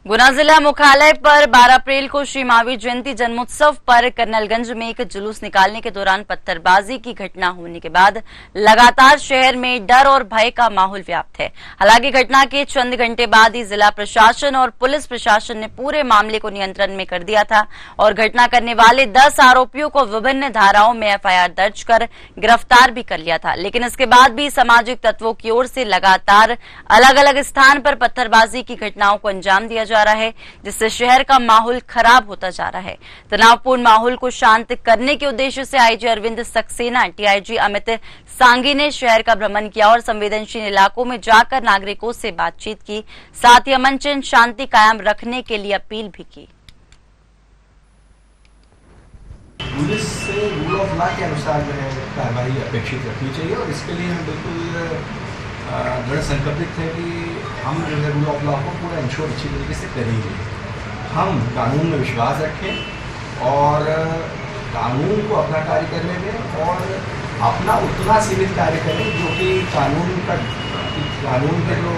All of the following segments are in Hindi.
गुना जिला मुख्यालय पर 12 अप्रैल को श्री महावीर जयंती जन्मोत्सव पर कर्नलगंज में एक जुलूस निकालने के दौरान पत्थरबाजी की घटना होने के बाद लगातार शहर में डर और भय का माहौल व्याप्त है। हालांकि घटना के चंद घंटे बाद ही जिला प्रशासन और पुलिस प्रशासन ने पूरे मामले को नियंत्रण में कर दिया था और घटना करने वाले 10 आरोपियों को विभिन्न धाराओं में एफआईआर दर्ज कर गिरफ्तार भी कर लिया था। लेकिन इसके बाद भी सामाजिक तत्वों की ओर से लगातार अलग अलग स्थान पर पत्थरबाजी की घटनाओं को अंजाम दिया जा रहा है, जिससे शहर का माहौल खराब होता जा रहा है। तनावपूर्ण माहौल को शांत करने के उद्देश्य से आईजी अरविंद सक्सेना, टीआईजी अमित सांगी ने शहर का भ्रमण किया और संवेदनशील इलाकों में जाकर नागरिकों से बातचीत की, साथ ही अमन चैन शांति कायम रखने के लिए अपील भी की। पुलिस से रूल ऑफ लॉ के अनुसार जो है कार्रवाई अपेक्षित रखनी चाहिए और इसके लिए हम बिल्कुल दृढ़ संकल्पित है कि हम जो है रूल ऑफ लॉ को पूरा इंश्योर अच्छी तरीके से करेंगे। हम कानून में विश्वास रखें और कानून को अपना कार्य करने दें और अपना उतना सीमित कार्य करें जो कि कानून के जो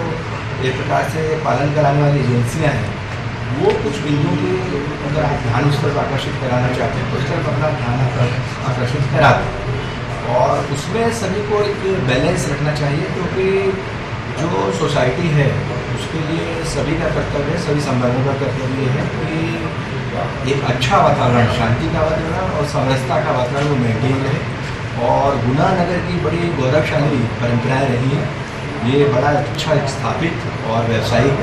एक प्रकार से पालन कराने वाली एजेंसियां हैं वो कुछ बिंदुओं के अगर आप ध्यान उस तरफ आकर्षित कराना चाहते हैं तो उस तरफ अपना ध्यान आकर्षित करा दें और उसमें सभी को एक बैलेंस रखना चाहिए, क्योंकि जो सोसाइटी है उसके लिए सभी का कर्तव्य है, सभी संवर्गों का कर्तव्य है कि एक अच्छा वातावरण, शांति का वातावरण और समरसता का वातावरण वो मेंटेन रहे। और गुना नगर की बड़ी गौरवशाली परंपराएं रही हैं। ये बड़ा अच्छा स्थापित और व्यावसायिक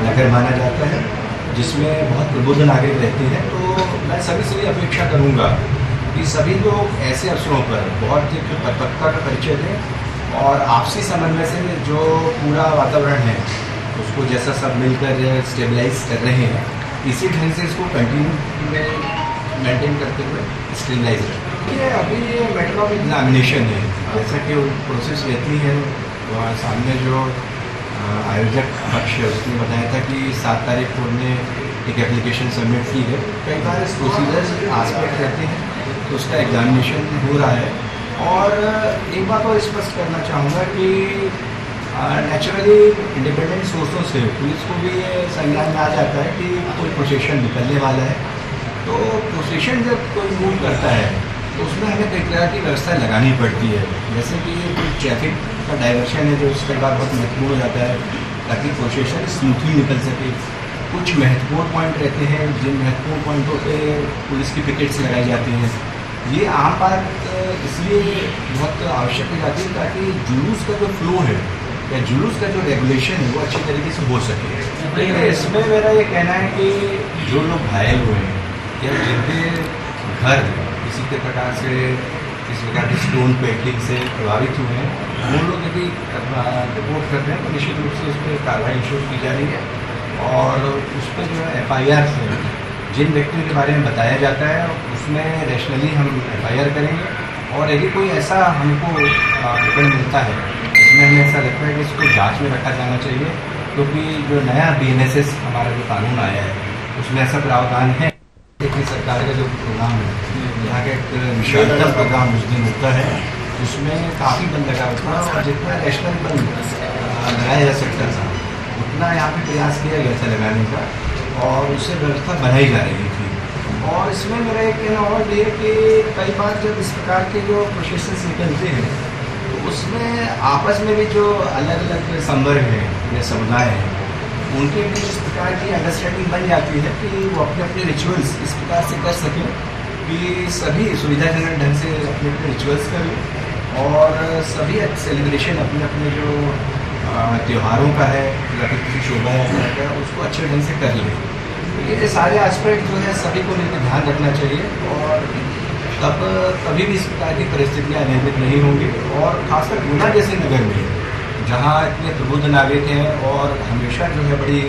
नगर माना जाता है जिसमें बहुत प्रबुद्ध नागरिक रहते हैं। तो मैं सभी से ये अपेक्षा करूँगा कि सभी लोग ऐसे अवसरों पर बहुत ही परिपक्वता का परिचय दें और आपसी समन्वय से जो पूरा वातावरण है उसको जैसा सब मिलकर स्टेबलाइज कर रहे हैं इसी ढंग से इसको कंटिन्यू में मेंटेन करते हुए स्टेबलाइज रखें। ये अभी ये मैटर ऑफ एग्जामिनेशन है, जैसा कि प्रोसेस रहती है। और सामने जो आयोजक पक्ष है उसने बताया था कि 7 तारीख को उन्होंने एक एप्लीकेशन सबमिट की है। कई बार इस प्रोसीजर आस्पेक्ट रहते हैं तो उसका एग्जामिनेशन हो रहा है। और एक बात और स्पष्ट करना चाहूँगा कि नेचुरली इंडिपेंडेंट सोर्सों से पुलिस को भी ये संज्ञान में आ जाता है कि कोई प्रोसेशन निकलने वाला है। तो प्रोसेशन जब कोई मूव करता है तो उसमें हमें कई तरह की व्यवस्था लगानी पड़ती है, जैसे कि कोई ट्रैफिक का डाइवर्शन है जो उसके बाद बहुत महत्वपूर्ण हो जाता है ताकि प्रोसेशन स्मूथली निकल सके। कुछ महत्वपूर्ण पॉइंट रहते हैं जिन महत्वपूर्ण पॉइंटों पे पुलिस की पिकेट्स लगाई जाती हैं। ये आम बात इसलिए बहुत आवश्यक हो जाती है ताकि जुलूस का जो फ्लो है या जुलूस का जो रेगुलेशन है वो अच्छी तरीके से हो सके। लेकिन इसमें मेरा ये कहना है कि जो लोग घायल हुए हैं या जिनके घर किसी के प्रकार से इस प्रकार की स्टोन पेल्टिंग से प्रभावित हुए हैं वो लोग यदि रिपोर्ट करते हैं तो निश्चित रूप से उस पर कार्रवाई शुरू की जा रही है। और उस पर जो है FIR से जिन व्यक्तियों के बारे में बताया जाता है उसमें रैशनली हम FIR करेंगे। और यदि कोई ऐसा हमको विवरण मिलता है इसमें हमें ऐसा लगता है कि इसको जांच में रखा जाना चाहिए, क्योंकि जो नया BNSS हमारा जो कानून आया है उसमें ऐसा प्रावधान है कि सरकार का जो प्रोग्राम है यहाँ का एक विषाक्तम प्रोग्राम उस दिन होता है उसमें काफ़ी बल लगा हुआ था और जितना नेशनल बल लगाया जा सकता था उतना यहाँ पे प्रयास किया गया था लगाने का और उससे व्यवस्था बनाई जा रही थी। और इसमें मेरा एक कहना और ये कि कई बार जब इस प्रकार के जो प्रोसेस निकलते हैं तो उसमें आपस में भी जो अलग अलग संवर्ग हैं या समुदाय हैं उनके बीच इस प्रकार की अंडरस्टैंडिंग बन जाती है कि वो अपने अपने रिचुअल्स इस प्रकार से कर सकें कि सभी सुविधाजनक ढंग से अपने अपने रिचुअल्स करें और सभी सेलिब्रेशन अपने अपने जो त्योहारों का है या फिर किसी शोभा यात्रा का उसको अच्छे ढंग से कर लें। ये सारे एस्पेक्ट जो है सभी को लेकर ध्यान रखना चाहिए और तब कभी भी इस प्रकार की परिस्थितियाँ अनियमित नहीं होंगी। और खासकर गुना जैसे नगर में जहाँ इतने प्रबुद्ध नागरिक हैं और हमेशा जो है बड़ी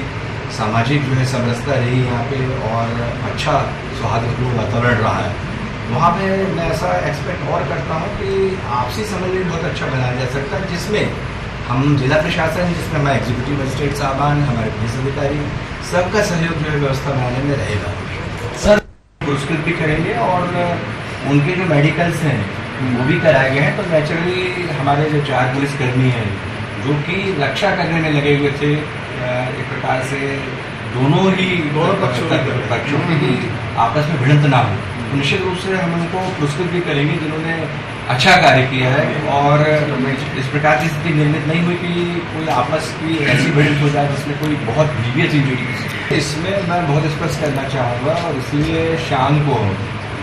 सामाजिक जो है समरसता रही यहाँ पे और अच्छा सौहार्दपूर्ण वातावरण रहा है, वहाँ पे मैं ऐसा एक्सपेक्ट और करता हूँ कि आपसी समन्वय बहुत अच्छा बनाया जा सकता है, जिसमें हम जिला प्रशासन, जिसमें हमारे एग्जीक्यूटिव मजिस्ट्रेट साहबान, हमारे पुलिस अधिकारी सबका सहयोग जो है व्यवस्था बनाने में रहेगा। सर पुरस्कृत भी करेंगे और उनके जो मेडिकल्स हैं वो भी कराए गए हैं। तो नेचुरली हमारे जो 4 पुलिसकर्मी हैं जो कि रक्षा करने में लगे हुए थे, एक प्रकार से दोनों पक्षों की आपस में भिड़ंत ना हो, तो निश्चित रूप से हम उनको पुरस्कृत भी करेंगे जिन्होंने अच्छा कार्य किया है। और इस प्रकार की स्थिति निर्मित नहीं हुई कि कोई आपस की ऐसी भिड़ंत हो जाए जिसमें कोई बहुत ग्रीवियस इंजरी। इसमें मैं बहुत स्पष्ट करना चाहूँगा, और इसलिए शाम को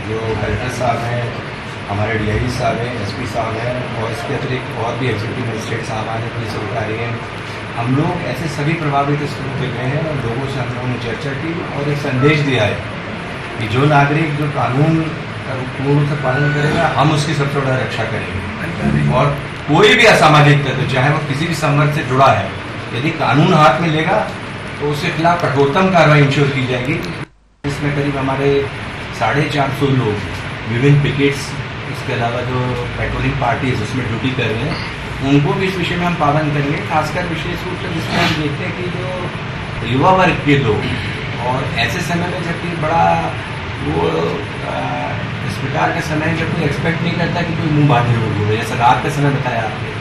जो कलेक्टर साहब हैं, हमारे DIG साहब हैं, SP साहब हैं, और इसके अतिरिक्त और भी एग्जीक्यूटिव मजिस्ट्रेट साहब हैं, पुलिस अधिकारी हैं, हम लोग ऐसे सभी प्रभावित स्थलों पर गए हैं और लोगों से हम लोगों ने चर्चा की और एक संदेश दिया है कि जो नागरिक जो कानून का पूर्ण रूप से पालन करेगा, हम उसकी सबसे बड़ा रक्षा करेंगे। और कोई भी असामाजिक तत्व, चाहे वो किसी भी संवर्ग से जुड़ा है, यदि कानून हाथ में लेगा तो उसके खिलाफ कठोरतम कार्रवाई इंश्योर की जाएगी। इसमें करीब हमारे 450 लोग विभिन्न पिकेट्स, इसके अलावा जो पेट्रोलिंग पार्टीज उसमें ड्यूटी कर रहे हैं, उनको भी इस विषय में हम पाबंद करेंगे। खासकर विशेष रूप से जिसमें हम देखते हैं कि जो युवा वर्ग के लोग, और ऐसे समय में जबकि बड़ा वो इस प्रकार के समय जब कोई एक्सपेक्ट नहीं करता कि कोई मुंह बांधे हुए घूमे, जैसा रात का समय बताया आपने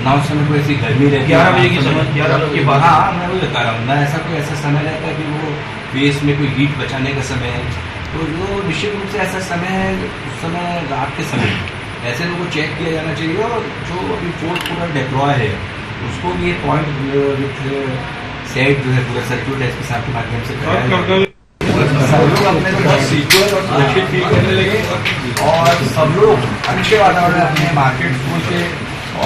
ना, उस समय कोई ऐसी गर्मी रहती है 11 बजे की समय, 11 बजे के बाद। हाँ, मैं वही बता रहा हूँ ना, ऐसा कोई ऐसा समय रहता है कि वो फेस में कोई हीट बचाने का समय है, तो जो निश्चित रूप से ऐसा समय है, उस समय रात के समय ऐसे लोगों को चेक किया जाना चाहिए। और जो अभी फोर्स पूरा डिप्लॉय है उसको भी ये पॉइंट विथ सेट जो है पूरा सर्क्यूट है इसके साथ के माध्यम से कराया। सब लोग अपने को बहुत सिक्योर और सुरक्षित फील करने लगे, और सब लोग अच्छे वातावरण अपने मार्केट स्कूल के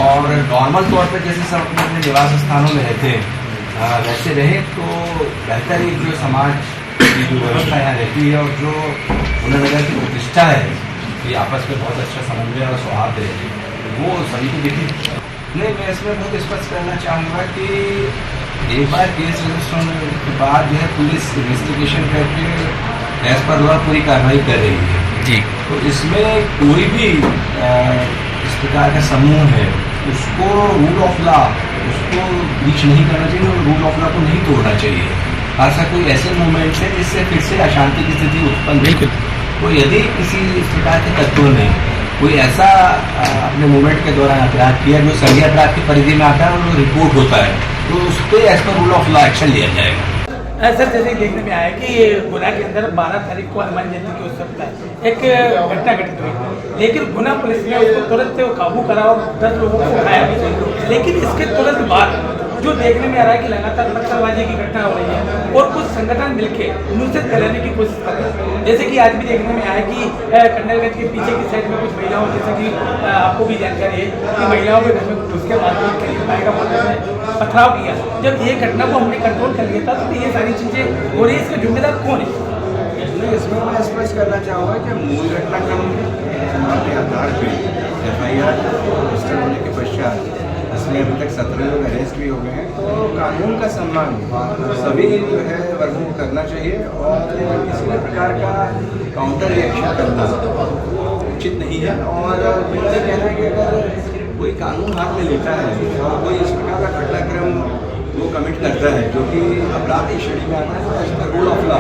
और नॉर्मल तौर पर जैसे सब अपने अपने निवास स्थानों में रहते हैं वैसे रहे, तो बेहतर एक जो समाज की जो व्यवस्था यहाँ रहती है और जो उन्हें नगर की प्रतिष्ठा है कि आपस में बहुत अच्छा समन्वय और सौहार्द है, वो सभी को दिखी। नहीं, मैं इसमें बहुत स्पष्ट करना चाहूँगा कि एक बार केस रजिस्टर होने के बाद जो है पुलिस इन्वेस्टिगेशन करके एज पर लॉ पूरी कार्रवाई कर रही है जी। तो इसमें कोई भी इस प्रकार का समूह है उसको रूल ऑफ लॉ उसको ब्रीच नहीं करना चाहिए और रूल ऑफ लॉ को नहीं तोड़ना चाहिए। ऐसा कोई ऐसे मूवमेंट है जिससे फिर से अशांति की स्थिति उत्पन्न बिल्कुल, तो यदि किसी इस प्रकार के तत्वों ने कोई ऐसा अपने मूवमेंट के दौरान अपराध किया जो संज्ञेय अपराध की परिधि में आता है और वो रिपोर्ट होता है, तो उस पर as per rule of law action लिया जाएगा। सर, जैसे देखने में आया कि ये गुना के अंदर 12 तारीख को हनुमान जयंती के उत्सव था एक घटना घटित हुई, लेकिन गुना पुलिस ने उसको तुरंत काबू करा और 10 लोगों को उठाया भी। लेकिन इसके तुरंत बाद जो देखने में आ रहा है कि लगातार नक्सलबाजी की घटना हो रही है और कुछ संगठन मिलकर नुसरत फैलाने की कोशिश कर रहे हैं। जैसे कि आज भी देखने में आया कि कंडलगंज के पीछे की साइड में कुछ महिलाओं, जैसे कि आपको भी जानकारी है कि महिलाओं के घर में घुस के बाद का पथराव किया। जब ये घटना को हमने कंट्रोल कर लिया था तो ये सारी चीज़ें हो रही है, इसका जिम्मेदार कौन है? इसमें मैं स्पष्ट करना चाहूँगा कि मूल घटनाक्रम के आधार पर FIR रजिस्टर होने के पश्चात इसमें अभी तक 17 लोग अरेस्ट भी हो गए हैं। तो कानून का सम्मान सभी जो है वर्गों को करना चाहिए और किसी भी प्रकार का काउंटर रिएक्शन करना उचित नहीं है। और मेरा ये कहना है कि अगर कोई कानून हाथ में लेता है और कोई इस प्रकार का घटनाक्रम वो कमिट करता है जो कि अपराध की श्रेणी में आता है, तो as per rule of law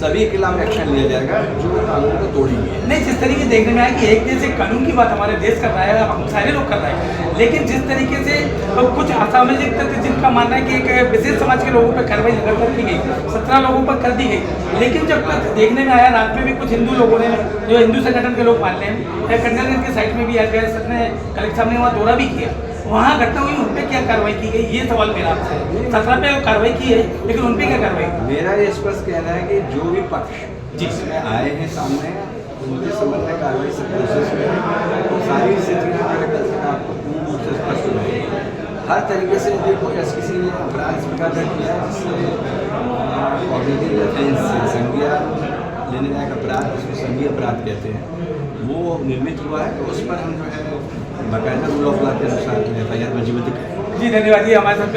सभी के खिलाफ एक्शन लिया जाएगा जो कानून को तोड़ेंगे। नहीं, जिस तरीके देखने में आया कि एक जैसे कानून की बात हमारे देश कर रहा है, हम सारे लोग कर रहे हैं, लेकिन जिस तरीके से कुछ असामाजिक तत्व जिनका मानना है कि एक विशेष समाज के लोगों पर कार्रवाई लगातार की गई, 17 लोगों पर कर दी गई, लेकिन जब तक देखने में आया रात में भी कुछ हिंदू लोगों ने, जो हिंदू संगठन के लोग मान लें, कंडलगंज के साइड में भी आ गए, सबने कलेक्टर साहब ने वहाँ दौरा भी किया, वहाँ घटना हुई, उन पर क्या कार्रवाई की गई, ये सवाल मेरा आपसे है। 17 पे कार्रवाई की है, लेकिन उन पर क्या कार्रवाई? मेरा ये स्पष्ट कहना है कि जो भी पक्ष जिसमें आए हैं सामने, उनके संबंध में कार्रवाई से प्रोसेस में है, तो सारी स्थितियाँ जो है कल तक आपको पूर्ण रूप से स्पष्ट हो जाएगी। हर तरीके से यदि कोई किसी ने अपराध इस प्रकार का किया है जिससे कॉग्निटिव ऑफेंस संज्ञान लेने लायक अपराध, जिसको संज्ञेय अपराध कहते हैं, वो निर्मित हुआ है, तो उस पर हम जो है बाकायदा रूल ऑफ लॉ के अनुसार FIR पंजीबद्ध करें। जी धन्यवाद जी, हमारे साथ